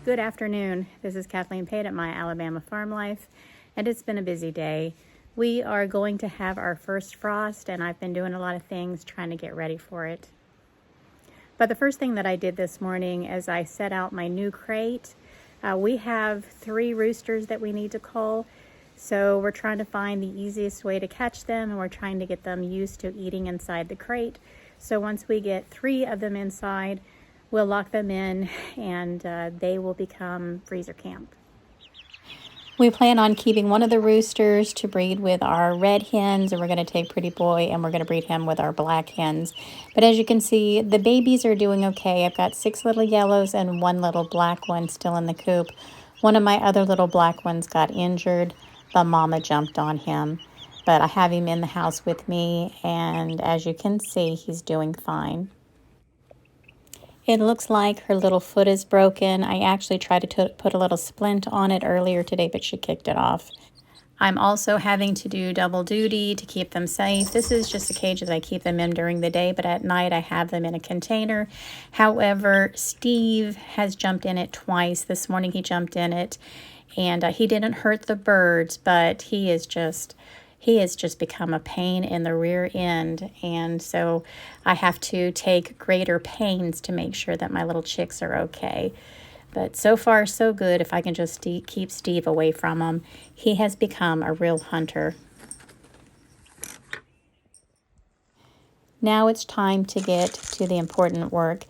Good afternoon. This is Kathleen Pate at My Alabama Farm Life, and it's been a busy day. We are going to have our first frost, and I've been doing a lot of things trying to get ready for it. But the first thing that I did this morning is I set out my new crate. We have 3 roosters that we need to cull, so we're trying to find the easiest way to catch them, and we're trying to get them used to eating inside the crate. So once we get 3 of them inside, we'll lock them in, and they will become freezer camp. We plan on keeping one of the roosters to breed with our red hens, and we're going to take Pretty Boy and we're going to breed him with our black hens. But as you can see, the babies are doing okay. I've got 6 little yellows and 1 little black one still in the coop. One of my other little black ones got injured. The mama jumped on him. But I have him in the house with me, and as you can see, he's doing fine. It looks like her little foot is broken. I actually tried to put a little splint on it earlier today, but she kicked it off. I'm also having to do double duty to keep them safe. This is just a cage that I keep them in during the day, but at night I have them in a container. However, Steve has jumped in it twice. This morning he jumped in it, and he didn't hurt the birds, but he has just become a pain in the rear end, and so I have to take greater pains to make sure that my little chicks are okay. But so far, so good. If I can just keep Steve away from him, he has become a real hunter. Now it's time to get to the important work.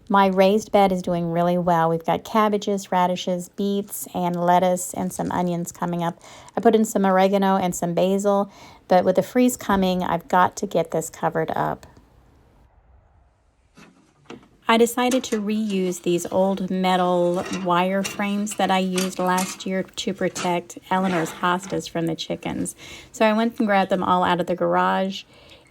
My raised bed is doing really well. We've got cabbages, radishes, beets, and lettuce, and some onions coming up. I put in some oregano and some basil, but with the freeze coming, I've got to get this covered up. I decided to reuse these old metal wire frames that I used last year to protect Eleanor's hostas from the chickens. So I went and grabbed them all out of the garage,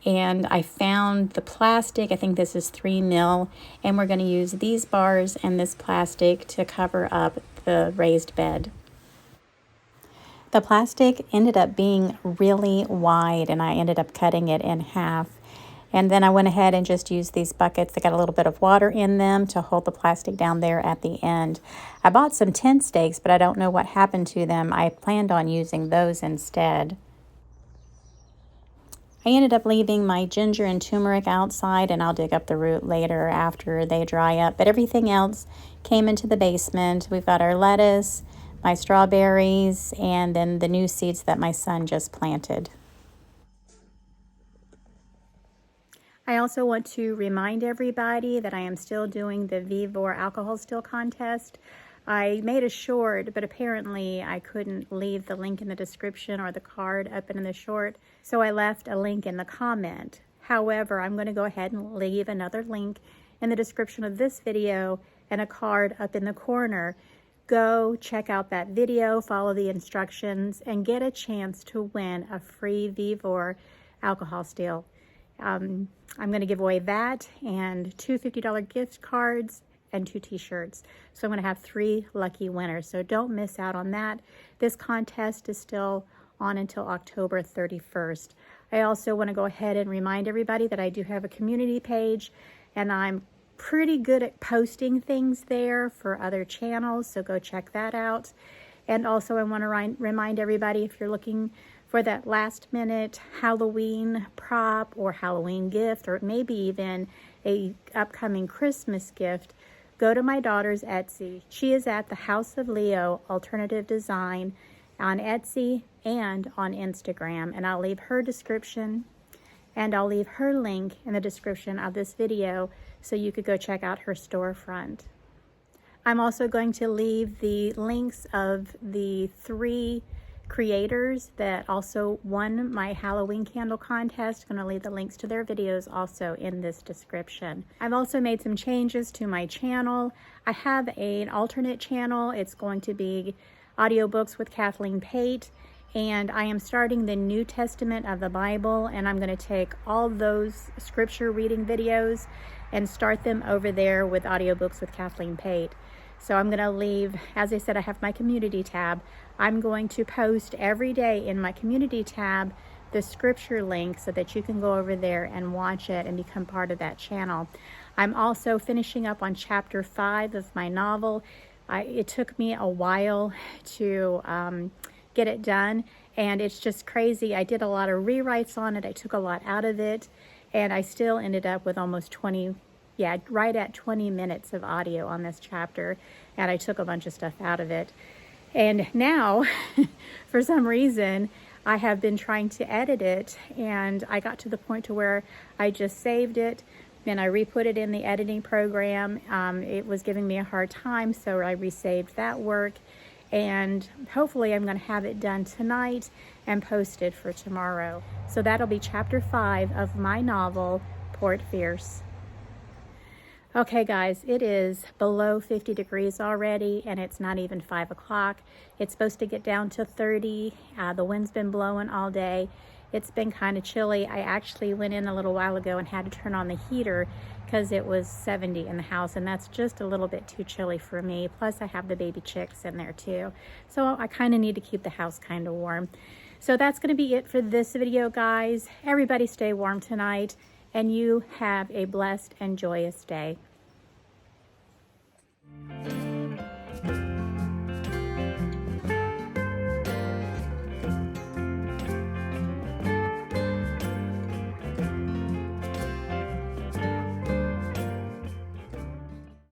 and I found the plastic. I think this is 3 mil, and we're going to use these bars and this plastic to cover up the raised bed. The plastic ended up being really wide, and I ended up cutting it in half. And then I went ahead and just used these buckets that got a little bit of water in them to hold the plastic down there at the end. I bought some tent stakes, but I don't know what happened to them. I planned on using those instead. I ended up leaving my ginger and turmeric outside, and I'll dig up the root later after they dry up. But everything else came into the basement. We've got our lettuce, my strawberries, and then the new seeds that my son just planted. I also want to remind everybody that I am still doing the Vivor alcohol still contest. I made a short, but apparently I couldn't leave the link in the description or the card up in the short, so I left a link in the comment. However, I'm going to go ahead and leave another link in the description of this video and a card up in the corner. Go check out that video, follow the instructions, and get a chance to win a free Vivor alcohol still. I'm going to give away that and 2 $50 gift cards and 2 t-shirts. So I'm going to have 3 lucky winners. So don't miss out on that. This contest is still on until October 31st. I also want to go ahead and remind everybody that I do have a community page, and I'm pretty good at posting things there for other channels, so go check that out. And also I want to remind everybody, if you're looking for that last minute Halloween prop or Halloween gift, or maybe even a upcoming Christmas gift, go to my daughter's Etsy. She is at the House of Leo Alternative Design on Etsy and on Instagram, and I'll leave her description and I'll leave her link in the description of this video so you could go check out her storefront. I'm also going to leave the links of the 3 creators that also won my Halloween candle contest. I'm going to leave the links to their videos also in this description. I've also made some changes to my channel. I have an alternate channel. It's going to be audiobooks with Kathleen Pate, and I am starting the New Testament of the Bible, and I'm going to take all those scripture reading videos and start them over there with audiobooks with Kathleen Pate. So I'm going to leave, as I said, I have my community tab. I'm going to post every day in my community tab the scripture link so that you can go over there and watch it and become part of that channel. I'm also finishing up on chapter 5 of my novel. It took me a while to get it done, and it's just crazy. I did a lot of rewrites on it. I took a lot out of it, and I still ended up with almost 20, yeah, right at 20 minutes of audio on this chapter, and I took a bunch of stuff out of it. And now, for some reason, I have been trying to edit it, and I got to the point to where I just saved it, and I re-put it in the editing program. It was giving me a hard time, so I resaved that work, and hopefully I'm going to have it done tonight and posted for tomorrow. So that'll be chapter 5 of my novel, Port Fierce. Okay guys, it is below 50 degrees already, and it's not even 5 o'clock. It's supposed to get down to 30. The wind's been blowing all day. It's been kind of chilly. I actually went in a little while ago and had to turn on the heater because it was 70 in the house, and that's just a little bit too chilly for me. Plus I have the baby chicks in there too. So I kind of need to keep the house kind of warm. So that's going to be it for this video, guys. Everybody stay warm tonight, and you have a blessed and joyous day.